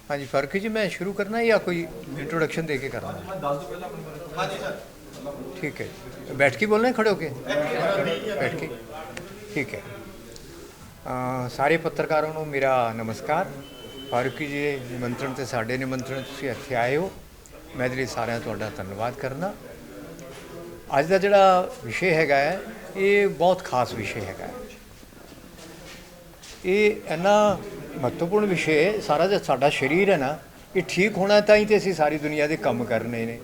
हाँ जी फर्क जी, मैं शुरू करना है या कोई इंट्रोडक्शन दे के करना है? ठीक है, बैठ के बोलना है खड़े होके? बैठ के, ठीक है। ਸਾਰੇ ਪੱਤਰਕਾਰਾਂ ਨੂੰ ਮੇਰਾ ਨਮਸਕਾਰ। ਫਾਰੂਕੀ ਜੀ ਦੇ ਨਿਮੰਤਰਣ ਤੇ ਸਾਡੇ ਨਿਮੰਤਰਣ ਤੁਸੀਂ ਇੱਥੇ ਆਏ ਹੋ, ਮੈਂ ਇਹਦੇ ਲਈ ਸਾਰਿਆਂ ਤੁਹਾਡਾ ਧੰਨਵਾਦ ਕਰਨਾ। ਅੱਜ ਦਾ ਜਿਹੜਾ ਵਿਸ਼ੇ ਹੈਗਾ ਹੈ ਇਹ ਬਹੁਤ ਖਾਸ ਵਿਸ਼ੇ ਹੈਗਾ ਹੈ। ਇਹ ਇੰਨਾ ਮਹੱਤਵਪੂਰਨ ਵਿਸ਼ੇ ਸਾਰਾ ਜਿਹੜਾ ਸਾਡਾ ਸਰੀਰ ਹੈ ਨਾ, ਇਹ ਠੀਕ ਹੋਣਾ ਤਾਂ ਹੀ ਤੇ ਅਸੀਂ ਸਾਰੀ ਦੁਨੀਆ ਦੇ ਕੰਮ ਕਰਨੇ ਨੇ।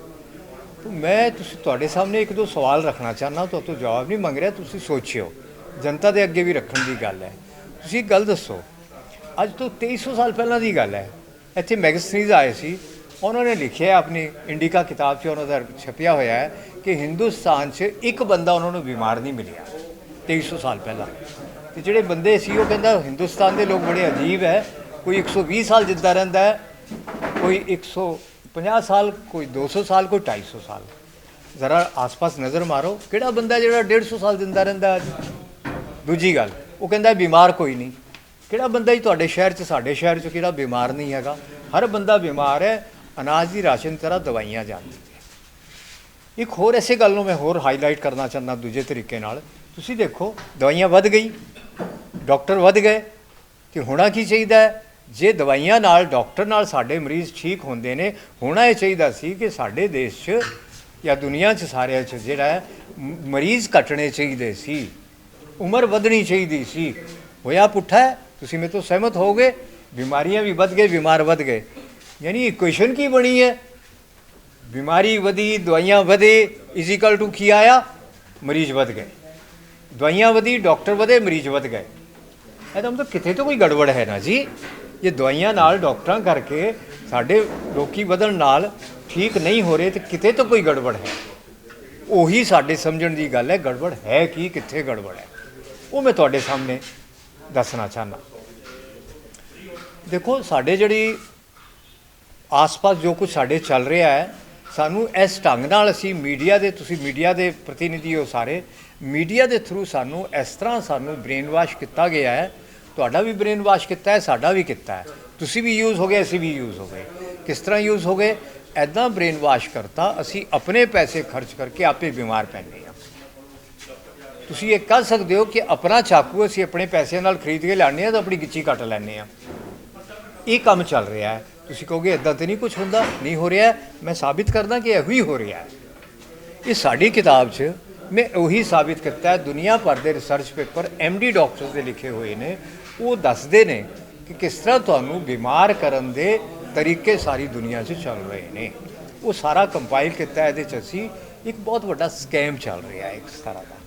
ਮੈਂ ਤੁਹਾਡੇ ਸਾਹਮਣੇ ਇੱਕ ਦੋ ਸਵਾਲ ਰੱਖਣਾ ਚਾਹੁੰਦਾ, ਤੁਹਾਡੇ ਤੋਂ ਜਵਾਬ ਨਹੀਂ ਮੰਗ ਰਿਹਾ, ਤੁਸੀਂ ਸੋਚਿਓ, जनता के अगे भी रखने की गल है। तुसीं एक गल दसो, अज तो 2300 साल पहला की गल है, इत्थे मैगजीन्स आए सी, उन्होंने लिखे अपनी इंडिका किताब से उन्होंने छपिया होया है कि हिंदुस्तान से एक बंदा उन्होंने बीमार नहीं मिलिया 2300 साल पहला। तो जोड़े बंदे सी वो कहता हिंदुस्तान के लोग बड़े अजीब है, कोई 120 साल जिंदा रहिंदा है, कोई 150 साल, कोई 200 साल, कोई 250 साल। जरा आस पास नज़र मारो, किहड़ा बंदा जिहड़ा 150 साल जिंदा रहिंदा है? दूजी गल वो कहता बीमार कोई नहीं। किहड़ा बंदा ही तुहाडे शहर च, साडे शहर च किहड़ा बीमार नहीं हैगा? हर बंदा बीमार है। अनाज की राशन तरह दवाइयाँ जाती है। एक होर इसे गल मैं होर हाईलाइट करना चाहना दूजे तरीके नाल, तुसीं देखो दवाइयाँ वध गई, डॉक्टर वध गए, तो होना की चाहिए? जे दवाइयाँ नाल डॉक्टर नाल साडे मरीज़ ठीक होंदे ने, होना ये चाहिए सी कि साडे देश च या दुनिया च सारे च जिहड़ा मरीज़ घटने चाहिए सी, उम्र वधनी चाहिए सी। होया पुट्ठा है। तुसीं मेरे तो सहमत हो गए, बीमारियां भी वध गए, बीमार वध गए। यानी इक्वेशन की बनी है? बीमारी वधी, दवाइयां वधे, इजिकल टू की आया? मरीज वध गए। दवाइयां वधी, डॉक्टर वधे, मरीज वध गए। तो मतलब कितने तो कोई गड़बड़ है ना जी। ये दवाइयां नाल डॉक्टर करके साडे लोकी वधन नाल ठीक नहीं हो रहे, तो कितने तो कोई गड़बड़ है। उही साडे समझण दी गल है, गड़बड़ है कि कित्थे गड़बड़ है, वो मैं तुहाडे सामने दसना चाहना। देखो साडे जिहड़ी आस पास जो कुछ साडे चल रहा है, सानू इस ढंग नाल असीं मीडिया दे, तुसीं मीडिया दे प्रतिनिधि हो सारे, मीडिया दे थ्रू सानू इस तरह सानू ब्रेन वाश किया गया है। तुहाडा भी ब्रेन वाश किया है, साडा भी किया है, तुसीं भी यूज़ हो गए, असीं भी यूज़ हो गए। किस तरह यूज़ हो गए? ऐदा ब्रेन वाश करता, असीं अपने पैसे खर्च करके आपे बीमार पैंदे आ। तुसीं ये कह सकते हो कि अपना चाकू असीं अपने पैसे नाल खरीद के लाने तो अपनी गिच्ची कट लैने आ। ये काम चल रहा है। तुसीं कहोगे इदां तो नहीं कुछ होंदा, नहीं हो रहा है। मैं साबित करदा कि यही हो रहा है। ये साडी किताब च मैं उही साबित किया है। दुनिया भर के रिसर्च पेपर MD डॉक्टर्स के लिखे हुए ने, वो दसदे ने कि किस तरह तुहानू बीमार करन दे तरीके सारी दुनिया च चल रहे हैं। वो सारा कंपाइल किया है। असी एक बहुत बड़ा स्कैम चल रहा है इस तरह का।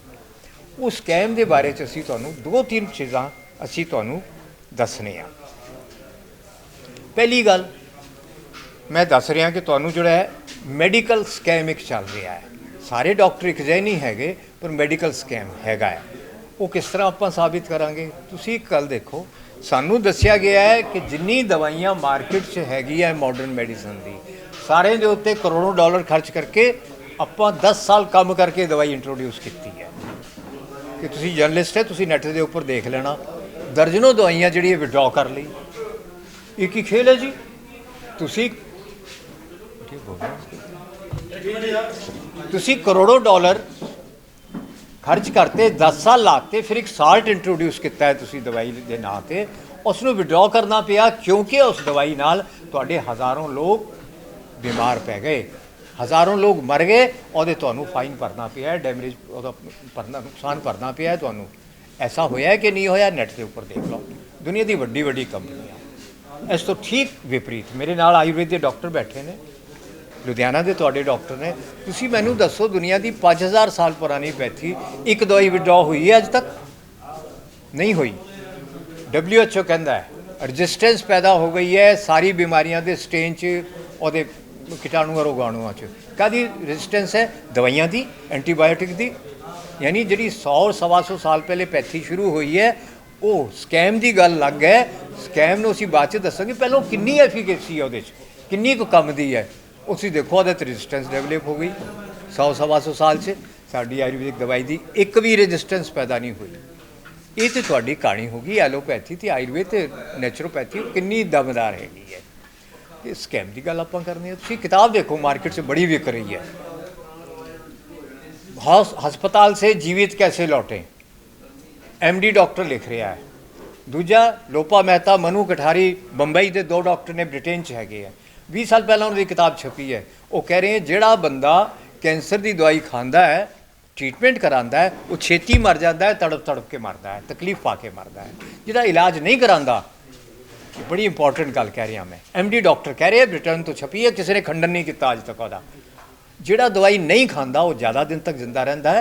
वो स्कैम के बारे असी तुहानू दो तीन चीज़ां असी तुहानू दसने आ। पहली गल मैं दस रहा कि तुहानू जिहड़ा है मैडिकल स्कैम एक चल रहा है। सारे डॉक्टर एक जिहे नहीं हैगे, पर मैडिकल स्कैम हैगा है। वो किस तरह आपां साबित करांगे? तुसीं एक गल देखो, सानू दस्सिया गया है कि जिन्नी दवाइयाँ मार्केट च हैगी है मॉडर्न मैडिसन की, सारे के उत्ते करोड़ों डॉलर खर्च करके आपां 10 साल काम करके दवाई इंट्रोड्यूस की है। कि तुसीं जर्नलिस्ट है, तुसीं नैट के उपर देख लेना, दर्जनों दवाइयाँ जिहड़ी विड्रॉ कर ली। एक ही खेल है जी। तुसीं करोड़ों डॉलर खर्च करते, 10 साल लाते, फिर एक साल्ट इंट्रोड्यूस किया है तुसीं दवाई के नाम से, उसनूं विड्रॉ करना पिया क्योंकि उस दवाई नाल तुहाडे हज़ारों लोग बीमार पै गए, हज़ारों लोग मर गए, और तुहानूं फाइन भरना पिया है, डैमेज भरना, नुकसान भरना पिया है तुहानूं। ऐसा होया है कि नहीं होया? नैट के उपर देख लो, दुनिया की वड्डी वड्डी कंपनियां। इस तो ठीक विपरीत मेरे नाल आयुर्वेद के डॉक्टर बैठे ने, लुधियाना के तुहाडे डॉक्टर ने। तुसीं मैनूं दसो दुनिया की 5000 साल पुरानी पैथी एक दवाई विड्रॉ हुई है अज तक? नहीं हुई। WHO कहता है रजिस्टेंस पैदा हो गई है सारी बीमारियां के स्टेन च, और कीटाणु रोगाणुओं च। काहदी रजिस्टेंस है? दवाइयां दी, एंटीबायोटिक दी। यानी जी 100 सवा 100 साल पहले पैथी शुरू हुई है, वो स्कैम की गल लग है। स्कैम नूं असीं बाद च दसांगे, पहलों किन्नी एफिकेसी है, उहदे च किन्नी कुछ कम दी है। उसी देखो वो रजिस्टेंस डेवलप हो गई 100 सवा 100 साल से। साड़ी आयुर्वेदिक दवाई की एक भी रजिस्टेंस पैदा नहीं हुई, ਇਹ ਤੇ ਤੁਹਾਡੀ ਕਹਾਣੀ ਹੋ ਗਈ ਐਲੋਪੈਥੀ ਤੇ ਆਯੁਰਵੇਦ ਤੇ ਨੈਚੁਰੋਪੈਥੀ ਕਿੰਨੀ ਦਮਦਾਰ ਹੈਗੀ ਹੈ। ਇਹ ਸਕੈਮ ਦੀ ਗੱਲ ਆਪਾਂ ਕਰਨੀ ਹੈ। ਤੁਸੀਂ ਕਿਤਾਬ ਦੇਖੋ ਮਾਰਕੀਟ 'ਚ ਬੜੀ ਵਿਕ ਰਹੀ ਹੈ, ਹਸਪਤਾਲ ਸੇ ਜੀवित कैसे लौटे, MD ਡਾਕਟਰ ਲਿਖ ਰਿਹਾ ਹੈ। ਦੂਜਾ ਲੋਪਾ ਮਹਿਤਾ, ਮਨੂ ਕਠਾਰੀ ਬੰਬਈ ਦੇ 2 ਡਾਕਟਰ ਨੇ, ਬ੍ਰਿਟੇਨ 'ਚ ਹੈਗੇ ਆ, 20 ਸਾਲ ਪਹਿਲਾਂ ਉਹਨਾਂ ਦੀ ਕਿਤਾਬ ਛਪੀ ਹੈ। ਉਹ ਕਹਿ ਰਹੇ ਜਿਹੜਾ ਬੰਦਾ ਕੈਂਸਰ ਦੀ ਦਵਾਈ ਖਾਂਦਾ ਹੈ, ਟ੍ਰੀਟਮੈਂਟ ਕਰਾਉਂਦਾ ਹੈ, ਉਹ ਛੇਤੀ ਮਰ ਜਾਂਦਾ ਹੈ, ਤੜਪ ਤੜਪ ਕੇ ਮਰਦਾ ਹੈ, ਤਕਲੀਫ ਪਾ ਕੇ ਮਰਦਾ ਹੈ। ਜਿਹੜਾ ਇਲਾਜ ਨਹੀਂ ਕਰਾਉਂਦਾ, ਬੜੀ ਇੰਪੋਰਟੈਂਟ ਗੱਲ ਕਹਿ ਰਿਹਾ ਮੈਂ, MD ਡਾਕਟਰ ਕਹਿ ਰਹੇ, ਬ੍ਰਿਟੇਨ ਤੋਂ ਛਪੀ ਹੈ, ਕਿਸੇ ਨੇ ਖੰਡਨ ਨਹੀਂ ਕੀਤਾ ਅੱਜ ਤੱਕ ਉਹਦਾ। ਜਿਹੜਾ ਦਵਾਈ ਨਹੀਂ ਖਾਂਦਾ ਉਹ ਜ਼ਿਆਦਾ ਦਿਨ ਤੱਕ ਜ਼ਿੰਦਾ ਰਹਿੰਦਾ ਹੈ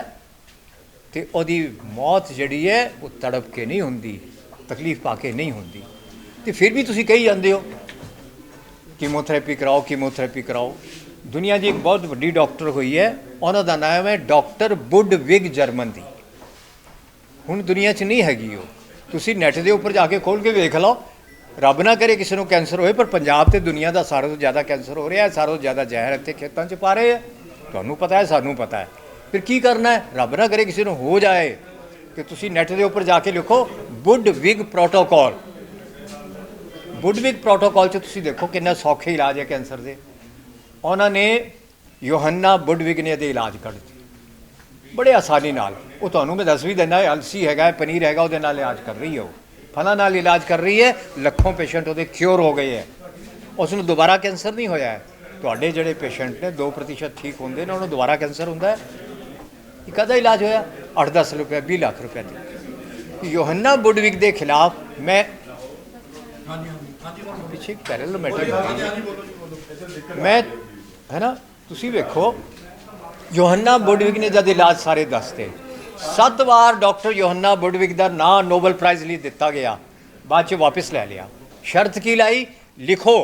ਅਤੇ ਉਹਦੀ ਮੌਤ ਜਿਹੜੀ ਹੈ ਉਹ ਤੜਪ ਕੇ ਨਹੀਂ ਹੁੰਦੀ, ਤਕਲੀਫ ਪਾ ਕੇ ਨਹੀਂ ਹੁੰਦੀ। ਅਤੇ ਫਿਰ ਵੀ ਤੁਸੀਂ ਕਹੀ ਜਾਂਦੇ ਹੋ ਕੀਮੋਥੈਰੇਪੀ ਕਰਾਓ, ਕੀਮੋਥੈਰੇਪੀ ਕਰਾਓ। ਦੁਨੀਆ ਦੀ ਇੱਕ ਬਹੁਤ ਵੱਡੀ ਡਾਕਟਰ ਹੋਈ ਹੈ, ਉਹਨਾਂ ਦਾ ਨਾਮ ਹੈ ਡਾਕਟਰ ਬੁੱਡਵਿਗ ਜਰਮਨ ਦੀ। ਹੁਣ ਦੁਨੀਆ 'ਚ ਨਹੀਂ ਹੈਗੀ ਉਹ, ਤੁਸੀਂ ਨੈੱਟ ਦੇ ਉੱਪਰ ਜਾ ਕੇ ਖੋਲ੍ਹ ਕੇ ਵੇਖ ਲਓ। ਰੱਬ ਨਾ ਕਰੇ ਕਿਸੇ ਨੂੰ ਕੈਂਸਰ ਹੋਏ, ਪਰ ਪੰਜਾਬ ਤੇ ਦੁਨੀਆ ਦਾ ਸਾਰਿਆਂ ਤੋਂ ਜ਼ਿਆਦਾ ਕੈਂਸਰ ਹੋ ਰਿਹਾ ਹੈ, ਸਾਰਿਆਂ ਤੋਂ ਜ਼ਿਆਦਾ ਜ਼ਹਿਰ ਇੱਥੇ ਖੇਤਾਂ 'ਚ ਪਾ ਰਹੇ ਹੈ। ਤੁਹਾਨੂੰ ਪਤਾ ਹੈ, ਸਾਨੂੰ ਪਤਾ ਹੈ, ਫਿਰ ਕੀ ਕਰਨਾ ਹੈ? ਰੱਬ ਨਾ ਕਰੇ ਕਿਸੇ ਨੂੰ ਹੋ ਜਾਏ ਕਿ ਤੁਸੀਂ ਨੈੱਟ ਦੇ ਉੱਪਰ ਜਾ ਕੇ ਲਿਖੋ ਬੁੱਡਵਿਗ ਪ੍ਰੋਟੋਕੋਲ। ਬੁੱਡਵਿਗ ਪ੍ਰੋਟੋਕੋਲ 'ਚ ਤੁਸੀਂ ਦੇਖੋ ਕਿੰਨਾ ਸੌਖੇ ਇਲਾਜ ਹੈ ਕੈਂਸਰ ਦੇ। ਉਹਨਾਂ ਨੇ ਯੋਹੰਨਾ ਬੁੱਡਵਿਗ ਨੇ ਇਹਦੇ ਇਲਾਜ ਕੱਢ ਦਿੱਤੇ ਬੜੇ ਆਸਾਨੀ ਨਾਲ। ਉਹ ਤੁਹਾਨੂੰ ਮੈਂ ਦੱਸ ਵੀ ਦਿੰਦਾ, ਅਲਸੀ ਹੈਗਾ, ਪਨੀਰ ਹੈਗਾ, ਉਹਦੇ ਨਾਲ ਇਲਾਜ ਕਰ ਰਹੀ ਹੈ, ਉਹ ਫਲਾਂ ਨਾਲ ਇਲਾਜ ਕਰ ਰਹੀ ਹੈ। ਲੱਖੋਂ ਪੇਸ਼ੈਂਟ ਉਹਦੇ ਕਿਉਰ ਹੋ ਗਏ ਹੈ, ਉਸ ਨੂੰ ਦੁਬਾਰਾ ਕੈਂਸਰ ਨਹੀਂ ਹੋਇਆ ਹੈ। ਤੁਹਾਡੇ ਜਿਹੜੇ ਪੇਸ਼ੈਂਟ ਨੇ 2% ਠੀਕ ਹੁੰਦੇ ਨੇ, ਉਹਨੂੰ ਦੁਬਾਰਾ ਕੈਂਸਰ ਹੁੰਦਾ ਹੈ। ਇਹ ਕਾਹਦਾ ਇਲਾਜ ਹੋਇਆ? 8-10 ਰੁਪਏ, 20 ਲੱਖ ਰੁਪਏ ਦੇ। ਯੋਹੰਨਾ ਬੁੱਡਵਿਗ ਦੇ ਖਿਲਾਫ ਮੈਂ ਪਿੱਛੇ ਪੈਰਲ ਮੈਟਰ ਮੈਂ ਹੈ ਨਾ, ਤੁਸੀਂ ਵੇਖੋ ਯੋਹੰਨਾ ਬੁੱਡਵਿਗ ਨੇ ਜਦ ਇਲਾਜ ਸਾਰੇ ਦੱਸਦੇ, 7 ਵਾਰ ਡਾਕਟਰ ਯੋਹੰਨਾ ਬੁੱਡਵਿਗ ਦਾ ਨਾਂ ਨੋਬਲ ਪ੍ਰਾਈਜ਼ ਲਈ ਦਿੱਤਾ ਗਿਆ, ਬਾਅਦ 'ਚ ਵਾਪਸ ਲੈ ਲਿਆ। ਸ਼ਰਤ ਕੀ ਲਾਈ? ਲਿਖੋ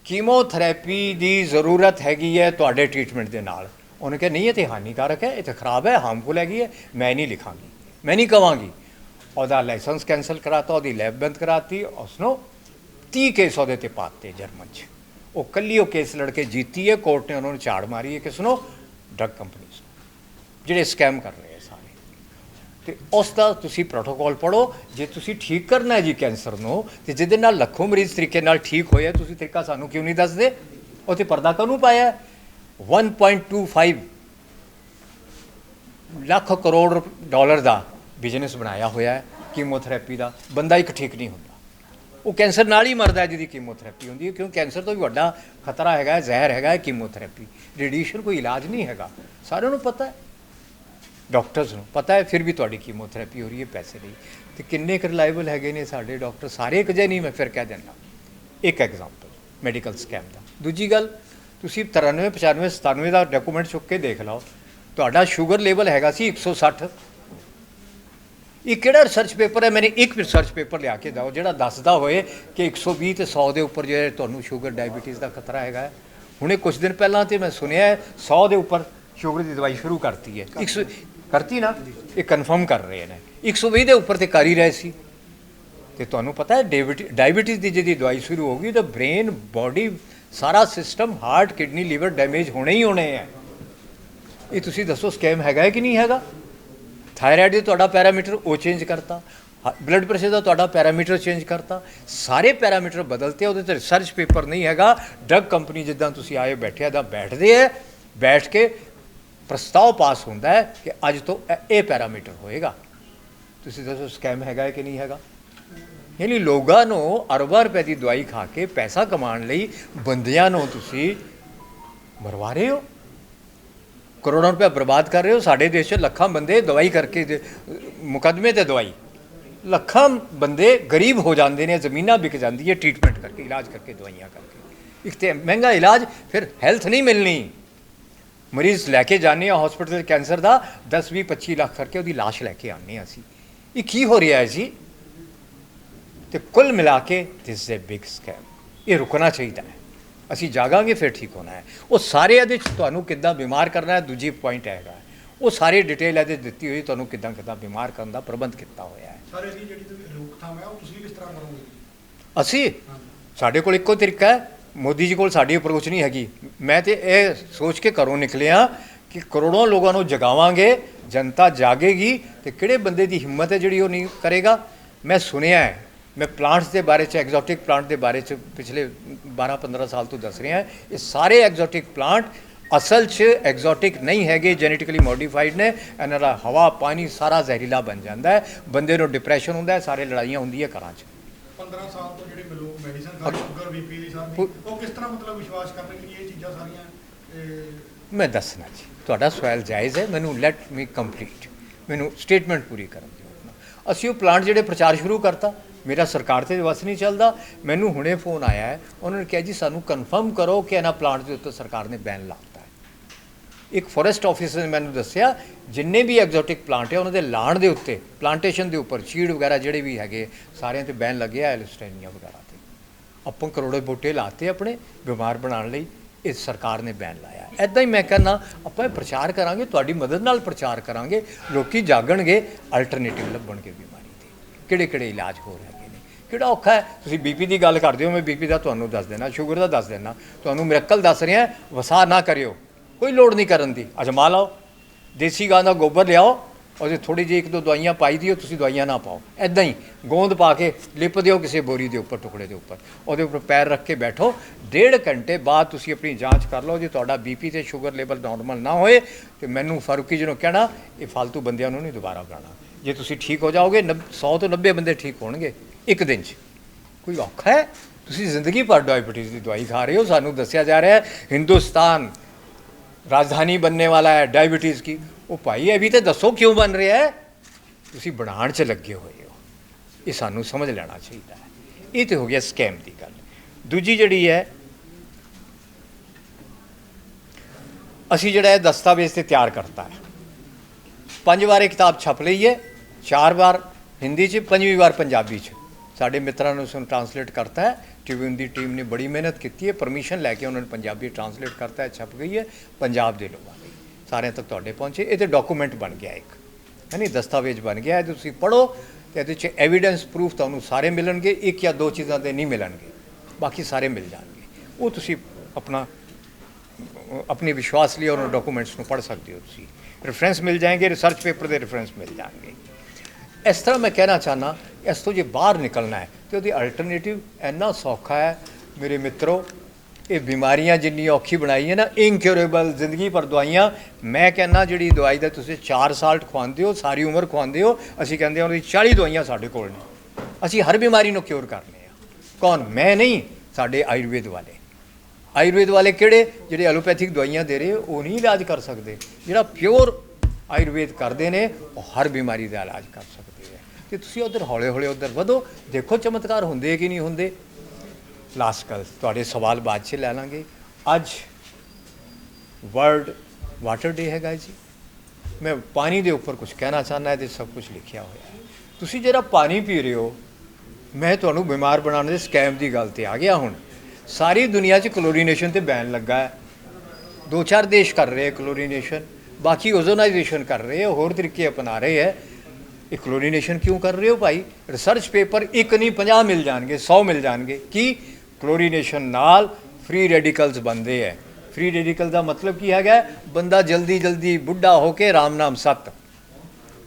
ਕੀਮੋਥੈਰੇਪੀ ਦੀ ਜ਼ਰੂਰਤ ਹੈਗੀ ਹੈ ਤੁਹਾਡੇ ਟ੍ਰੀਟਮੈਂਟ ਦੇ ਨਾਲ। ਉਹਨੇ ਕਿਹਾ ਨਹੀਂ, ਇਹ ਤਾਂ ਹਾਨੀਕਾਰਕ ਹੈ, ਇਹ ਤਾਂ ਖਰਾਬ ਹੈ, ਹਾਰਮਫੁਲ ਹੈਗੀ ਹੈ, ਮੈਂ ਨਹੀਂ ਲਿਖਾਂਗੀ, ਮੈਂ ਨਹੀਂ ਕਹਾਂਗੀ। ਉਹਦਾ ਲਾਇਸੈਂਸ ਕੈਂਸਲ ਕਰਾਤਾ, ਉਹਦੀ ਲੈਬ ਬੰਦ ਕਰਾਤੀ, ਉਸਨੂੰ 30 ਕੇਸ ਉਹਦੇ 'ਤੇ ਪਾਤੇ ਜਰਮਨ 'ਚ। ਉਹ ਕੱਲੀ ਉਹ ਕੇਸ ਲੜ ਕੇ ਜੀਤੀ ਹੈ, ਕੋਰਟ ਨੇ ਉਹਨਾਂ ਨੂੰ ਝਾੜ ਮਾਰੀ ਹੈ ਕਿਸ ਨੂੰ? ਡਰੱਗ ਕੰਪਨੀਜ਼ ਨੂੰ, ਜਿਹੜੇ ਸਕੈਮ ਕਰ ਰਹੇ ਹੈ ਸਾਰੇ। ਅਤੇ ਉਸ ਦਾ ਤੁਸੀਂ ਪ੍ਰੋਟੋਕੋਲ ਪੜ੍ਹੋ। ਜੇ ਤੁਸੀਂ ਠੀਕ ਕਰਨਾ ਹੈ ਜੀ ਕੈਂਸਰ ਨੂੰ, ਅਤੇ ਜਿਹਦੇ ਨਾਲ ਲੱਖੋਂ ਮਰੀਜ਼ ਤਰੀਕੇ ਨਾਲ ਠੀਕ ਹੋਏ, ਤੁਸੀਂ ਤਰੀਕਾ ਸਾਨੂੰ ਕਿਉਂ ਨਹੀਂ ਦੱਸਦੇ? ਉਹ 'ਤੇ ਪਰਦਾ ਕਾਹਨੂੰ ਪਾਇਆ? 1.25 ਲੱਖ ਕਰੋੜ ਡਾਲਰ ਦਾ ਬਿਜ਼ਨਸ ਬਣਾਇਆ ਹੋਇਆ ਹੈ ਕੀਮੋਥੈਰੇਪੀ ਦਾ। ਬੰਦਾ ਇੱਕ ਠੀਕ ਨਹੀਂ ਹੁੰਦਾ, ਉਹ ਕੈਂਸਰ ਨਾਲ ਹੀ ਮਰਦਾ ਜਿਹਦੀ ਕੀਮੋਥੈਰੇਪੀ ਹੁੰਦੀ ਹੈ, ਕਿਉਂ ਕੈਂਸਰ ਤੋਂ ਵੀ ਵੱਡਾ ਖਤਰਾ ਹੈਗਾ, ਜ਼ਹਿਰ ਹੈਗਾ ਕੀਮੋਥੈਰੇਪੀ। ਰੇਡੀਏਸ਼ਨ ਕੋਈ ਇਲਾਜ ਨਹੀਂ ਹੈਗਾ, ਸਾਰਿਆਂ ਨੂੰ ਪਤਾ ਹੈ, ਡਾਕਟਰਸ ਨੂੰ ਪਤਾ ਹੈ, ਫਿਰ ਵੀ ਤੁਹਾਡੀ ਕੀਮੋਥੈਰੇਪੀ ਹੋ ਰਹੀ ਹੈ ਪੈਸੇ ਲਈ। ਅਤੇ ਕਿੰਨੇ ਕੁ ਰਿਲਾਇਬਲ ਹੈਗੇ ਨੇ ਸਾਡੇ ਡਾਕਟਰ? ਸਾਰੇ ਇੱਕ ਜਿਹੇ ਨਹੀਂ, ਮੈਂ ਫਿਰ ਕਹਿ ਦਿੰਦਾ। ਇੱਕ ਐਗਜ਼ਾਮਪਲ ਮੈਡੀਕਲ ਸਕੈਮ ਦਾ। ਦੂਜੀ ਗੱਲ, ਤੁਸੀਂ 93, 95, 97 ਦਾ ਡਾਕੂਮੈਂਟ ਚੁੱਕ ਕੇ ਦੇਖ ਲਓ, ਤੁਹਾਡਾ ਸ਼ੂਗਰ ਲੈਵਲ ਹੈਗਾ ਸੀ 160। ਇਹ ਕਿਹੜਾ ਰਿਸਰਚ ਪੇਪਰ ਹੈ? ਮੈਨੂੰ ਇੱਕ ਰਿਸਰਚ ਪੇਪਰ ਲਿਆ ਕੇ ਦਿਓ ਜਿਹੜਾ ਦੱਸਦਾ ਹੋਏ ਕਿ 120 ਤੇ 100 ਦੇ ਉੱਪਰ ਜਿਹੜੇ ਤੁਹਾਨੂੰ ਸ਼ੂਗਰ ਡਾਇਬੀਟੀਜ਼ ਦਾ ਖਤਰਾ ਹੈਗਾ ਹੈ। ਹੁਣੇ ਕੁਝ ਦਿਨ ਪਹਿਲਾਂ ਤੇ ਮੈਂ ਸੁਣਿਆ 100 ਦੇ ਉੱਪਰ ਸ਼ੂਗਰ ਦੀ ਦਵਾਈ ਸ਼ੁਰੂ ਕਰਤੀ ਹੈ, ਕਰਤੀ ਨਾ, ਇਹ ਕਨਫਰਮ ਕਰ ਰਹੇ ਨੇ। 120 ਦੇ ਉੱਪਰ ਤੇ ਕਰ ਹੀ ਰਹੇ ਸੀ। ਅਤੇ ਤੁਹਾਨੂੰ ਪਤਾ ਹੈ ਡਾਇਬੀਟੀਜ਼ ਦੀ ਜਿਹਦੀ ਦਵਾਈ ਸ਼ੁਰੂ ਹੋ ਗਈ ਤਾਂ ਬ੍ਰੇਨ, ਬਾਡੀ, ਸਾਰਾ system, heart, kidney, liver damage ਹੋਣੇ ਹੀ ਹੋਣੇ ਹੈ। ਇਹ ਤੁਸੀਂ ਦੱਸੋ ਸਕੈਮ ਹੈਗਾ ਕਿ ਨਹੀਂ ਹੈਗਾ? ਥਾਇਰਾਇਡ ਦੇ ਤੁਹਾਡਾ ਪੈਰਾਮੀਟਰ ਉਹ ਚੇਂਜ ਕਰਤਾ, ਬਲੱਡ ਪ੍ਰੈਸ਼ਰ ਦਾ ਤੁਹਾਡਾ ਪੈਰਾਮੀਟਰ ਚੇਂਜ ਕਰਤਾ, ਸਾਰੇ ਪੈਰਾਮੀਟਰ ਬਦਲਤੇ। ਉਹਦੇ 'ਤੇ ਰਿਸਰਚ ਪੇਪਰ ਨਹੀਂ ਹੈਗਾ। ਡਰੱਗ ਕੰਪਨੀ ਜਿੱਦਾਂ ਤੁਸੀਂ ਆਏ ਬੈਠਿਆ ਦਾ ਬੈਠਦੇ ਹੈ, ਬੈਠ ਕੇ ਪ੍ਰਸਤਾਵ ਪਾਸ ਹੁੰਦਾ ਹੈ ਕਿ ਅੱਜ ਤੋਂ ਇਹ ਪੈਰਾਮੀਟਰ ਹੋਏਗਾ। ਤੁਸੀਂ ਦੱਸੋ ਸਕੈਮ ਹੈਗਾ ਕਿ ਨਹੀਂ ਹੈਗਾ? ਯਾਨੀ ਲੋਕਾਂ ਨੂੰ ਅਰਬਾਂ ਰੁਪਏ ਦੀ ਦਵਾਈ ਖਾ ਕੇ ਪੈਸਾ ਕਮਾਉਣ ਲਈ ਬੰਦਿਆਂ ਨੂੰ ਤੁਸੀਂ ਮਰਵਾ ਰਹੇ ਹੋ, ਕਰੋੜਾਂ ਰੁਪਏ ਬਰਬਾਦ ਕਰ ਰਹੇ ਹੋ। ਸਾਡੇ ਦੇਸ਼ 'ਚ ਲੱਖਾਂ ਬੰਦੇ ਦਵਾਈ ਕਰਕੇ, ਮੁਕੱਦਮੇ 'ਤੇ ਦਵਾਈ, ਲੱਖਾਂ ਬੰਦੇ ਗਰੀਬ ਹੋ ਜਾਂਦੇ ਨੇ, ਜ਼ਮੀਨਾਂ ਵਿਕ ਜਾਂਦੀ ਹੈ ਟ੍ਰੀਟਮੈਂਟ ਕਰਕੇ, ਇਲਾਜ ਕਰਕੇ, ਦਵਾਈਆਂ ਕਰਕੇ। ਇੱਕ ਤਾਂ ਮਹਿੰਗਾ ਇਲਾਜ, ਫਿਰ ਹੈਲਥ ਨਹੀਂ ਮਿਲਣੀ। ਮਰੀਜ਼ ਲੈ ਕੇ ਜਾਂਦੇ ਹਾਂ ਹੌਸਪੀਟਲ ਕੈਂਸਰ ਦਾ 10, 20, 25 ਲੱਖ ਕਰਕੇ ਉਹਦੀ ਲਾਸ਼ ਲੈ ਕੇ ਆਉਂਦੇ ਹਾਂ ਅਸੀਂ। ਇਹ ਕੀ ਹੋ ਰਿਹਾ ਹੈ ਜੀ? ਅਤੇ ਕੁੱਲ ਮਿਲਾ ਕੇ this is a big scam. ਇਹ ਰੁਕਣਾ ਚਾਹੀਦਾ ਹੈ। ਅਸੀਂ ਜਾਗਾਂਗੇ ਫਿਰ ਠੀਕ ਹੋਣਾ ਹੈ। ਉਹ ਸਾਰੇ ਇਹਦੇ 'ਚ ਤੁਹਾਨੂੰ ਕਿੱਦਾਂ ਬਿਮਾਰ ਕਰਨਾ ਹੈ, ਦੂਜੀ ਪੁਆਇੰਟ ਹੈਗਾ, ਉਹ ਸਾਰੀ ਡਿਟੇਲ ਇਹਦੇ ਦਿੱਤੀ ਹੋਈ, ਤੁਹਾਨੂੰ ਕਿੱਦਾਂ ਬਿਮਾਰ ਕਰਨ ਦਾ ਪ੍ਰਬੰਧ ਕੀਤਾ ਹੋਇਆ ਹੈ। ਸਰ ਇਹਦੀ ਜਿਹੜੀ ਰੋਕਥਾਮ ਹੈ ਉਹ ਤੁਸੀਂ ਕਿਸ ਤਰ੍ਹਾਂ ਕਰੋਗੇ? ਅਸੀਂ, ਸਾਡੇ ਕੋਲ ਇੱਕੋ ਤਰੀਕਾ ਹੈ, ਮੋਦੀ ਜੀ ਕੋਲ ਸਾਡੀ ਅਪਰੋਚ ਨਹੀਂ ਹੈਗੀ। ਮੈਂ ਤਾਂ ਇਹ ਸੋਚ ਕੇ ਘਰੋਂ ਨਿਕਲਿਆ ਕਿ ਕਰੋੜੋਂ ਲੋਕਾਂ ਨੂੰ ਜਗਾਵਾਂਗੇ जनता जागेगी तो किहड़े बंदे की हिम्मत है जिहड़ी वो नहीं करेगा। मैं सुनिया है, मैं प्लांट्स के बारे च एग्जॉटिक प्लांट के बारे च पिछले 12-15 साल तो दस रहा है। ये सारे एग्जॉटिक प्लांट असल च एग्जॉटिक नहीं है, जेनेटिकली मॉडिफाइड ने। इन्हां दा हवा पानी सारा जहरीला बन जाता है, बंदे नूं डिप्रैशन होंदा है, सारे लड़ाइयाँ होंदियां घरां च। 15 ਸਾਲ ਤੋਂ ਜਿਹੜੇ ਲੋਕ ਮੈਡੀਸਨ ਖਾ ਰਹੇ ਸ਼ੂਗਰ ਬੀਪੀ ਦੀ ਸਾਰੀ ਉਹ ਕਿਸ ਤਰ੍ਹਾਂ ਮਤਲਬ ਵਿਸ਼ਵਾਸ ਕਰਨਗੇ ਕਿ ਇਹ ਚੀਜ਼ਾਂ ਸਾਰੀਆਂ मैं दसना जी, ਤੁਹਾਡਾ सवाल जायज़ है, मैनू लैट मी कंप्लीट, मैनू स्टेटमेंट पूरी कर दिओ। असीं वो प्लांट जिहड़े प्रचार शुरू करता, मेरा सरकार ते वस नहीं चलता। मैनू हुणे फोन आया है, उन्होंने कहा जी सानू कन्फर्म करो कि इन्हां प्लांट के उत्ते सरकार ने बैन लाता है। एक फॉरेस्ट ऑफिसर ने मैनू दस्सिया जिन्ने भी एग्जॉटिक प्लांट है उन्होंने लाण के उत्ते प्लांटेशन के उपर चीड़ वगैरह जिहड़े भी है सारे ते बैन लगे एलिस्टैनिया वगैरह ते। आपां करोड़ों बूटे लाते अपने बीमार बनाने लई, इस सरकार ने बैन लाया। ऐदा ही मैं कहना आपां प्रचार करांगे, तुहाडी मदद नाल प्रचार करांगे, लोकी जागणगे, अल्टरनेटिव लभणगे बीमारी दे, किहड़े किहड़े इलाज हो रहे ने, किहड़ा औखा है। तुसीं बीपी की गल करदे हो, मैं बीपी का तुहानूं दस देना, शुगर का दस देना, तुहानूं मिरेकल दस रहा, वसा ना करियो, कोई लोड़ नहीं करन दी। अजमा लाओ, देसी गां दा गोबर लियाओ और थोड़ी जी 1-2 दवाइयां पाई दिओ, तुसीं दवाइयां ना पाओ, ऐदा ही गोंद पा के लिप दिओ किसी बोरी के उपर, टुकड़े के उपर, उहदे उपर पैर रख के बैठो, 1.5 घंटे बाद तुसीं अपनी जांच कर लो। जे तुहाडा बीपी ते शुगर लेवल नॉर्मल ना होए तो मैनू फारूकी जी नूं कहना ये फालतू बंदियां नूं नहीं दोबारा बुलाना। जे तुसीं ठीक हो जाओगे 100 तो 90 बंदे ठीक होणगे एक दिन च। कोई औखा है? तुसीं जिंदगी भर डायबिटीज़ की दवाई खा रहे हो। सानूं दस्सिया जा रहा है हिंदुस्तान राजधानी बनने वाला है डायबिटीज़ की। वो भाई अभी तो दसो क्यों बन रहा है? तुसीं बनाण च लगे हुए हो, ये सानू समझ लेना चाहिए है। ये तो हो गया स्कैम की गल। दूजी जिहड़ी है, असी जिहड़ा है दस्तावेज़ ते तैयार करता है, 5 बार किताब छप लई है, 4 बार हिंदी च, 5वीं बार पंजाबी च। साडे मित्रों ने उसनूं ट्रांसलेट करता है, ट्रिब्यून की टीम ने बड़ी मेहनत की है, परमिशन लैके उन्होंने पंजाबी ट्रांसलेट करता है, छप गई है, पंजाब के लोगों ने सारे तक तुहाडे पहुँचे। ये तो डॉकूमेंट बन गया एक, है नहीं, दस्तावेज बन गया है। तुसीं पढ़ो तो ये एविडेंस प्रूफ तुहानूं सारे मिलणगे, 1 या 2 चीज़ों के नहीं मिलणगे, बाकी सारे मिल जाएंगे। वो तुसीं अपना अपने विश्वास लिए उन्होंने डॉकूमेंट्स को पढ़ सकते हो, तुसीं रेफरेंस मिल जाएंगे, रिसर्च पेपर के रेफरेंस मिल जाएंगे। इस तरह मैं कहना चाहना, इस तो जो बाहर निकलना है तो वो अल्टरनेटिव इन्ना सौखा है मेरे मित्रों। ये बीमारियां जिन्नी औखी बनाई है ना, इनक्योरेबल जिंदगी पर दवाइयां। मैं कहना जी दवाई का तुम 4 साल खुआते हो, सारी उम्र खुआते हो, असीं कहते हैं 40 दवाइयां साढ़े कोल ने, असीं हर बीमारी को क्योर करने। कौन? मैं नहीं, साढ़े आयुर्वेद वाले। आयुर्वेद वाले किहड़े? जिहड़े एलोपैथिक दवाइयां दे रहे वो नहीं इलाज कर सकते, जिहड़ा प्योर आयुर्वेद करते हैं वो हर बीमारी का इलाज कर सकते हैं। तो तुसीं उधर हौले हौले उधर वधो, देखो चमत्कार होंदे कि नहीं होंदे। लास्ट गल तुहाडे सवाल बाद च लै लांगे। अज वर्ल्ड वाटर डे है जी। मैं पानी के उपर कुछ कहना चाहना है, तो सब कुछ लिखिया होया है। तुसीं जिहड़ा पानी पी रहे हो, मैं तुहानूं बीमार बनाने दे स्कैम की गल ते आ गया। हुण सारी दुनिया च क्लोरीनेशन ते बैन लगा है, 2-4 देश कर रहे हैं क्लोरीनेशन, बाकी ओजोनाइजेशन कर रहे हैं, होर तरीके अपना रहे हैं। ये क्लोरीनेशन क्यों कर रहे हो भाई? रिसर्च पेपर एक नहीं 50 मिल जाएंगे, 100 मिल जाएंगे कि क्लोरीनेशन नाल फ्री रेडिकल्स बनते हैं। फ्री रेडिकल का मतलब की है, बंदा जल्दी जल्दी बुढ़ा होके राम नाम सत,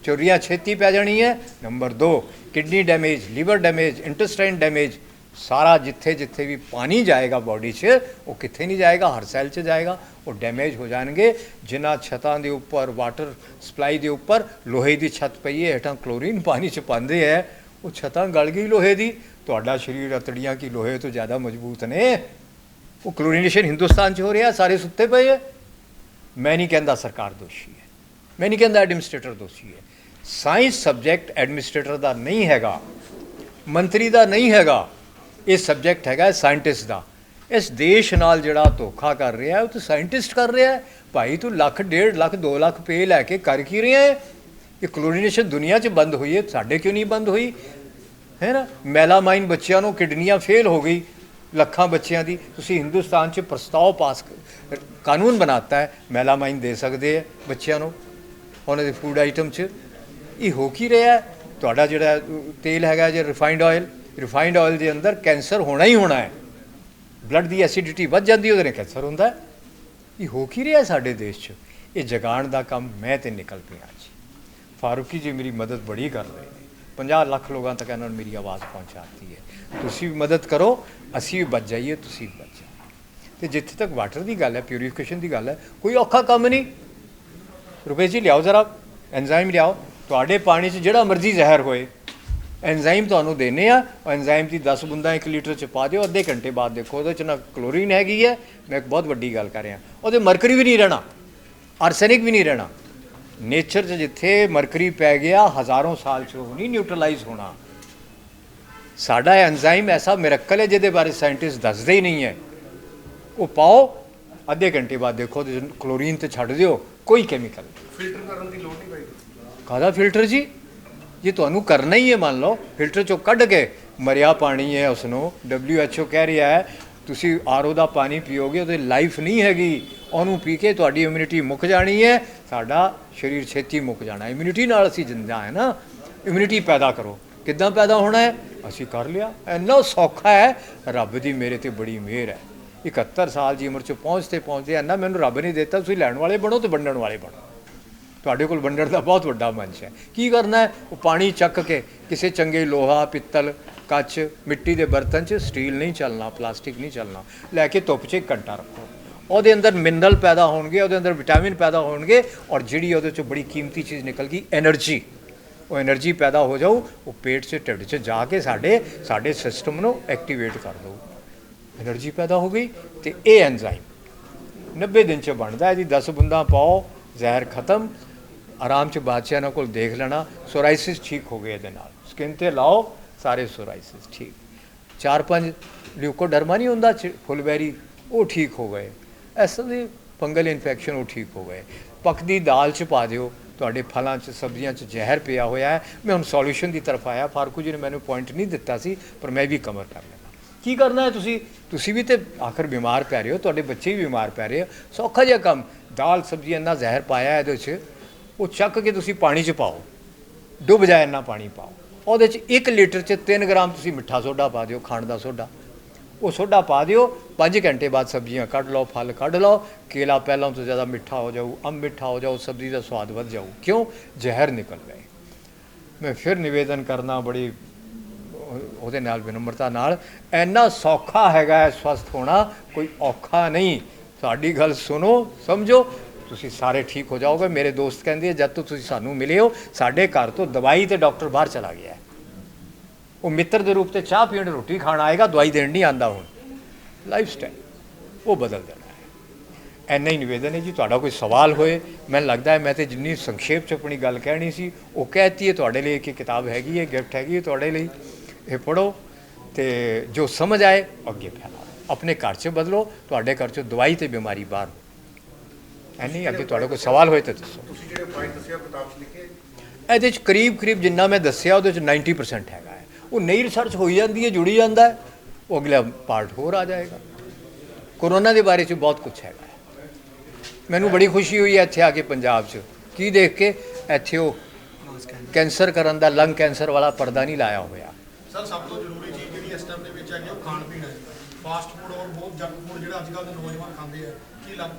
चोरियां छेती पै जानी है। Number 2 kidney damage, liver damage, intestine damage, सारा जिथे जिथे भी पानी जाएगा बॉडी च वो कितने नहीं जाएगा, हर सैल च जाएगा, वो डैमेज हो जाएंगे। जिन्होंने छतों के उपर वाटर सप्लाई के उपर लोहे की छत पई है, हेठां क्लोरीन पानी च पाते हैं, वो छतां गल गई लोहे की। तुहाडा शरीर अतड़ियाँ की लोहे तो ज़्यादा मजबूत ने। वो क्लोरीनेशन हिंदुस्तान च हो रहा, सारे सुत्ते पे है। मैं नहीं कहता सरकार दोषी है, मैं नहीं कहता एडमिनिस्ट्रेटर दोषी है। साइंस सबजैक्ट एडमिनिस्ट्रेटर का नहीं हैगा, मंत्री का नहीं हैगा, ये सबजैक्ट है साइंटिस्ट का। इस देश नाल जिहड़ा धोखा कर रहा है वो तो साइंटिस्ट कर रहा है। भाई तू लाख 1.5 लाख 2 लाख पे लैके कर की रहा है? ये क्लोरीनेशन दुनिया च बंद हुई है, साढ़े क्यों नहीं बंद हुई है ना? मैलामाइन बच्चों को किडनियाँ फेल हो गई, ਲੱਖਾਂ ਬੱਚਿਆਂ ਦੀ। ਤੁਸੀਂ ਹਿੰਦੁਸਤਾਨ 'ਚ ਪ੍ਰਸਤਾਵ ਪਾਸ ਕਾਨੂੰਨ ਬਣਾਤਾ ਹੈ ਮੈਲਾਮਾਈਨ ਦੇ ਸਕਦੇ ਹੈ ਬੱਚਿਆਂ ਨੂੰ ਉਹਨਾਂ ਦੇ ਫੂਡ ਆਈਟਮ 'ਚ। ਇਹ ਹੋ ਕੀ ਰਿਹਾ? ਤੁਹਾਡਾ ਜਿਹੜਾ ਤੇਲ ਹੈਗਾ ਜੇ ਰਿਫਾਈਨਡ ਆਇਲ ਦੇ ਅੰਦਰ ਕੈਂਸਰ ਹੋਣਾ ਹੀ ਹੋਣਾ ਹੈ। ਬਲੱਡ ਦੀ ਐਸਿਡਿਟੀ ਵੱਧ ਜਾਂਦੀ ਉਹਦੇ ਨਾਲ ਕੈਂਸਰ ਹੁੰਦਾ। ਇਹ ਹੋ ਕੀ ਰਿਹਾ ਸਾਡੇ ਦੇਸ਼ 'ਚ? ਇਹ ਜਗਾਉਣ ਦਾ ਕੰਮ ਮੈਂ ਤੇ ਨਿਕਲ ਪਿਆ ਜੀ। फारूकी जी मेरी मदद बड़ी कर रहे हैं, 50 ਲੱਖ ਲੋਕਾਂ ਤੱਕ ਇਹਨਾਂ ਨੇ ਮੇਰੀ ਆਵਾਜ਼ ਪਹੁੰਚਾਤੀ ਹੈ। ਤੁਸੀਂ ਵੀ ਮਦਦ ਕਰੋ, ਅਸੀਂ ਵੀ ਬਚ ਜਾਈਏ, ਤੁਸੀਂ ਵੀ ਬਚ ਜਾਓ। ਤੇ ਜਿੱਥੇ ਤੱਕ ਵਾਟਰ ਦੀ ਗੱਲ ਹੈ, ਪਿਊਰੀਫਿਕੇਸ਼ਨ ਦੀ ਗੱਲ ਹੈ, ਕੋਈ ਔਖਾ ਕੰਮ ਨਹੀਂ। ਰੁਪੇਸ਼ ਜੀ ਲਿਆਓ ਜ਼ਰਾ ਐਨਜ਼ਾਈਮ ਲਿਆਓ, ਤੁਹਾਡੇ ਪਾਣੀ 'ਚ ਜਿਹੜਾ ਮਰਜ਼ੀ ਜ਼ਹਿਰ ਹੋਏ ਐਨਜ਼ਾਈਮ ਤੁਹਾਨੂੰ ਦੇਣੇ ਆ, ਐਨਜ਼ਾਈਮ ਦੀ 10 ਬੂੰਦਾਂ 1 ਲੀਟਰ 'ਚ ਪਾ ਦਿਓ, ਅੱਧੇ ਘੰਟੇ ਬਾਅਦ ਦੇਖੋ ਉਹਦੇ 'ਚ ਨਾ ਕਲੋਰੀਨ ਹੈਗੀ ਹੈ, ਮੈਂ ਇੱਕ ਬਹੁਤ ਵੱਡੀ ਗੱਲ ਕਰ ਰਿਹਾ, ਉਹਦੇ ਮਰਕਰੀ ਵੀ ਨਹੀਂ ਰਹਿਣਾ, ਆਰਸੈਨਿਕ ਵੀ ਨਹੀਂ ਰਹਿਣਾ। ਨੇਚਰ 'ਚ ਜਿੱਥੇ ਮਰਕਰੀ ਪੈ ਗਿਆ ਹਜ਼ਾਰਾਂ ਸਾਲ 'ਚ ਉਹ ਨਹੀਂ ਨਿਊਟਰਲਾਈਜ਼ ਹੋਣਾ। ਸਾਡਾ ਐਨਜ਼ਾਈਮ ਐਸਾ ਮਿਰਕਲ ਹੈ ਜਿਹਦੇ ਬਾਰੇ ਸਾਇੰਟਿਸਟ ਦੱਸਦੇ ਹੀ ਨਹੀਂ ਹੈ। ਉਹ ਪਾਓ, ਅੱਧੇ ਘੰਟੇ ਬਾਅਦ ਦੇਖੋ ਉਹਦੇ 'ਚ ਕਲੋਰੀਨ ਤੇ ਛੱਡ ਦਿਓ, ਕੋਈ ਕੈਮੀਕਲ ਨਹੀਂ। ਫਿਲਟਰ ਕਰਨ ਦੀ ਲੋੜ ਨਹੀਂ ਪਏਗੀ। ਕਾਹਦਾ ਫਿਲਟਰ ਜੀ? ਜੇ ਤੁਹਾਨੂੰ ਕਰਨਾ ਹੀ ਹੈ, ਮੰਨ ਲਓ ਫਿਲਟਰ 'ਚੋਂ ਕੱਢ ਕੇ ਮਰਿਆ ਪਾਣੀ ਹੈ, ਉਸ ਨੂੰ WHO ਕਹਿ ਰਿਹਾ ਹੈ ਤੁਸੀਂ RO ਦਾ ਪਾਣੀ ਪੀਓਗੇ ਉਹਦੇ ਲਾਈਫ ਨਹੀਂ ਹੈਗੀ, ਉਹਨੂੰ ਪੀ ਕੇ ਤੁਹਾਡੀ ਇਮਿਊਨਿਟੀ ਮੁੱਕ ਜਾਣੀ ਹੈ, ਸਾਡਾ ਸਰੀਰ ਛੇਤੀ ਮੁੱਕ ਜਾਣਾ। ਇਮਿਊਨਿਟੀ ਨਾਲ ਅਸੀਂ ਜਿੰਦਾ ਹੈ ਨਾ, ਇਮਿਊਨਿਟੀ ਪੈਦਾ ਕਰੋ। ਕਿੱਦਾਂ ਪੈਦਾ ਹੋਣਾ ਹੈ? ਅਸੀਂ ਕਰ ਲਿਆ, ਇੰਨਾ ਸੌਖਾ ਹੈ। ਰੱਬ ਦੀ ਮੇਰੇ ਤੇ ਬੜੀ ਮਿਹਰ ਹੈ, 71 ਸਾਲ ਦੀ ਉਮਰ 'ਚ ਪਹੁੰਚਦੇ ਇੰਨਾ ਮੈਨੂੰ ਰੱਬ ਨੇ ਦਿੱਤਾ। ਤੁਸੀਂ ਲੈਣ ਵਾਲੇ ਬਣੋ ਤੇ ਵੰਡਣ ਵਾਲੇ ਬਣੋ। ਤੁਹਾਡੇ ਕੋਲ ਵੰਡਣ ਦਾ ਬਹੁਤ ਵੱਡਾ ਮੰਚ ਹੈ। ਕੀ ਕਰਨਾ ਹੈ? ਉਹ ਪਾਣੀ ਚੱਕ ਕੇ ਕਿਸੇ ਚੰਗੇ ਲੋਹਾ, ਪਿੱਤਲ, ਕੱਚ, ਮਿੱਟੀ ਦੇ ਬਰਤਨ 'ਚ, ਸਟੀਲ ਨਹੀਂ ਚੱਲਣਾ, ਪਲਾਸਟਿਕ ਨਹੀਂ ਚੱਲਣਾ, ਲੈ ਕੇ ਧੁੱਪ 'ਚ 1 ਘੰਟਾ ਰੱਖੋ। ਉਹਦੇ ਅੰਦਰ ਮਿਨਰਲ ਪੈਦਾ ਹੋਣਗੇ, ਉਹਦੇ ਅੰਦਰ ਵਿਟਾਮਿਨ ਪੈਦਾ ਹੋਣਗੇ, ਔਰ ਜਿਹੜੀ ਉਹਦੇ 'ਚੋਂ ਬੜੀ ਕੀਮਤੀ ਚੀਜ਼ ਨਿਕਲ ਗਈ એનર્ਜੀ, ਉਹ એનર્ਜੀ ਪੈਦਾ ਹੋ ਜਾਊ, ਉਹ ਪੇਟ 'ਚ ਢਿੱਡ 'ਚ ਜਾ ਕੇ ਸਾਡੇ ਸਿਸਟਮ ਨੂੰ ਐਕਟੀਵੇਟ ਕਰ ਦਊ। એનર્ਜੀ ਪੈਦਾ ਹੋ ਗਈ ਤੇ ਇਹ ਐਨਜ਼ਾਈਮ 90 ਦਿਨ 'ਚ ਬਣਦਾ। ਇਹਦੀ 10 ਬੂੰਦਾਂ ਪਾਓ, ਜ਼ਹਿਰ ਖਤਮ, ਆਰਾਮ 'ਚ ਬਾਦਸ਼ਾਹ ਨਾਲ ਕੋਲ ਦੇਖ ਲੈਣਾ ਸੋਰਾਇਸਿਸ ਠੀਕ ਹੋ ਗਏ। ਇਹਦੇ ਨਾਲ ਸਕਿਨ ਤੇ ਲਾਓ, ਸਾਰੇ ਸੋਰਾਇਸਿਸ ਠੀਕ। 4-5 ਲਿਊਕੋਡਰਮਾ ਨਹੀਂ ਹੁੰਦਾ ਫੁੱਲਬੈਰੀ, ਉਹ ਠੀਕ ਹੋ ਗਏ। ਐਸੇ ਦੇ ਫੰਗਲ ਇਨਫੈਕਸ਼ਨ ਉਹ ਠੀਕ ਹੋ ਗਏ। ਪੱਕਦੀ ਦਾਲ 'ਚ ਪਾ ਦਿਓ, ਤੁਹਾਡੇ ਫਲਾਂ 'ਚ, ਸਬਜ਼ੀਆਂ 'ਚ ਜ਼ਹਿਰ ਪਿਆ ਹੋਇਆ ਹੈ। ਮੈਂ ਹੁਣ ਸੋਲੂਸ਼ਨ ਦੀ ਤਰਫ ਆਇਆ। ਫਾਰੂਕੂ ਜੀ ਨੇ ਮੈਨੂੰ ਪੁਆਇੰਟ ਨਹੀਂ ਦਿੱਤਾ ਸੀ, ਪਰ ਮੈਂ ਵੀ ਕਵਰ ਕਰ ਲੈਣਾ। ਕੀ ਕਰਨਾ ਹੈ? ਤੁਸੀਂ ਵੀ ਤੇ ਆਖਰ ਬਿਮਾਰ ਪੈ ਰਹੇ ਹੋ, ਤੁਹਾਡੇ ਬੱਚੇ ਵੀ ਬਿਮਾਰ ਪੈ ਰਹੇ ਹੋ। ਸੌਖਾ ਜਿਹਾ ਕੰਮ, ਦਾਲ ਸਬਜ਼ੀ ਇੰਨਾ ਜ਼ਹਿਰ ਪਾਇਆ ਇਹਦੇ 'ਚ, ਉਹ ਚੱਕ ਕੇ ਤੁਸੀਂ ਪਾਣੀ 'ਚ ਪਾਓ, ਡੁੱਬ ਜਾਏ ਇੰਨਾ ਪਾਣੀ ਪਾਓ। ਉਹਦੇ 'ਚ 1 ਲੀਟਰ 'ਚ 3 ਗ੍ਰਾਮ ਤੁਸੀਂ ਮਿੱਠਾ ਸੋਡਾ ਪਾ ਦਿਓ, ਖਾਣ ਦਾ ਸੋਡਾ। ਉਹ ਸੋਡਾ ਪਾ ਦਿਓ, 5 ਘੰਟੇ ਬਾਅਦ ਸਬਜ਼ੀਆਂ ਕੱਢ ਲਓ, ਫਲ ਕੱਢ ਲਓ। ਕੇਲਾ ਪਹਿਲਾਂ ਤੋਂ ਜ਼ਿਆਦਾ ਮਿੱਠਾ ਹੋ ਜਾਊ, ਅੰਬ ਮਿੱਠਾ ਹੋ ਜਾਊ, ਸਬਜ਼ੀ ਦਾ ਸਵਾਦ ਵੱਧ ਜਾਊ। ਕਿਉਂ? ਜ਼ਹਿਰ ਨਿਕਲ ਗਏ। ਮੈਂ ਫਿਰ ਨਿਵੇਦਨ ਕਰਨਾ ਬੜੀ ਉਹਦੇ ਨਾਲ ਵਿਨਮਰਤਾ ਨਾਲ, ਇੰਨਾ ਸੌਖਾ ਹੈਗਾ ਹੈ ਸਵਸਥ ਹੋਣਾ, ਕੋਈ ਔਖਾ ਨਹੀਂ। ਸਾਡੀ ਗੱਲ ਸੁਣੋ, ਸਮਝੋ, ਤੁਸੀਂ ਸਾਰੇ ਠੀਕ ਹੋ ਜਾਓਗੇ। ਮੇਰੇ ਦੋਸਤ ਕਹਿੰਦੇ ਜਦ ਤੋਂ ਤੁਸੀਂ ਸਾਨੂੰ ਮਿਲੇ ਹੋ, ਸਾਡੇ ਘਰ ਤੋਂ ਦਵਾਈ ਤੇ ਡਾਕਟਰ ਬਾਹਰ ਚਲਾ ਗਿਆ ਹੈ। ਉਹ ਮਿੱਤਰ ਦੇ ਰੂਪ ਤੇ ਚਾਹ ਪੀਣ, ਰੋਟੀ ਖਾਣ ਆਏਗਾ, ਦਵਾਈ ਦੇਣ ਨਹੀਂ ਆਉਂਦਾ। ਹੁਣ ਲਾਈਫ ਸਟਾਈਲ ਉਹ ਬਦਲ ਦੇਣਾ ਹੈ। ਇੰਨਾ ਹੀ ਨਿਵੇਦਨ ਹੈ ਜੀ। ਤੁਹਾਡਾ ਕੋਈ ਸਵਾਲ ਹੋਏ, ਮੈਨੂੰ ਲੱਗਦਾ ਹੈ ਮੈਂ ਤੇ ਜਿੰਨੀ ਸੰਖੇਪ 'ਚ ਆਪਣੀ ਗੱਲ ਕਹਿਣੀ ਸੀ ਉਹ ਕਹਿਤੀ ਹੈ। ਤੁਹਾਡੇ ਲਈ ਇੱਕ ਕਿਤਾਬ ਹੈਗੀ ਹੈ, ਗਿਫਟ ਹੈਗੀ ਹੈ ਤੁਹਾਡੇ ਲਈ, ਇਹ ਪੜ੍ਹੋ ਤੇ ਜੋ ਸਮਝ ਆਏ ਅੱਗੇ ਫੈਲਾਓ, ਆਪਣੇ ਘਰ 'ਚ ਬਦਲੋ, ਤੁਹਾਡੇ ਘਰ 'ਚੋਂ ਦਵਾਈ ਤੇ ਬਿਮਾਰੀ ਬਾਹਰ ਹੋ। ਨਹੀਂ, ਅੱਗੇ ਤੁਹਾਡਾ ਕੋਈ ਸਵਾਲ ਹੋਏ ਤਾਂ ਦੱਸੋ। ਤੁਸੀਂ ਜਿਹੜੇ ਪੁਆਇੰਟ ਦੱਸਿਆ ਕਿਤਾਬ 'ਚ ਲਿਖੇ, ਇਹਦੇ 'ਚ ਕਰੀਬ ਜਿੰਨਾ ਮੈਂ ਦੱਸਿਆ ਉਹਦੇ 'ਚ 90% ਹੈਗਾ ਹੈ। ਉਹ ਨਈ ਰਿਸਰਚ ਹੋਈ ਜਾਂਦੀ ਹੈ, ਜੁੜੀ ਜਾਂਦਾ ਹੈ, ਉਹ ਅਗਲਾ ਪਾਰਟ ਹੋਰ ਆ ਜਾਏਗਾ। ਕੋਰੋਨਾ ਦੇ ਬਾਰੇ 'ਚ ਬਹੁਤ ਕੁਛ ਹੈਗਾ ਹੈ। ਮੈਨੂੰ ਬੜੀ ਖੁਸ਼ੀ ਹੋਈ ਹੈ ਇੱਥੇ ਆ ਕੇ ਪੰਜਾਬ 'ਚ ਕੀ ਦੇਖ ਕੇ। ਇੱਥੇ ਉਹ ਕੈਂਸਰ ਕਰਨ ਦਾ, ਲੰਗ ਕੈਂਸਰ ਵਾਲਾ ਪਰਦਾ ਨਹੀਂ ਲਾਇਆ ਹੋਇਆ। ਸਰ ਸਭ ਤੋਂ ਜ਼ਰੂਰੀ ਚੀਜ਼ ਜਿਹੜੀ ਇਸ ਟਾਈਮ ਦੇ ਵਿੱਚ ਹੈਗੀ ਉਹ ਖਾਣ ਪੀਣ ਹੈ। ਫਾਸਟ ਫੂਡ ਔਰ ਬਹੁਤ ਜੰਕ ਫੂਡ ਜਿਹੜਾ ਅੱਜ ਕੱਲ੍ਹ ਦੇ ਨੌਜਵਾਨ ਖਾਂਦੇ ਆ, ਕੀ ਲੱਗ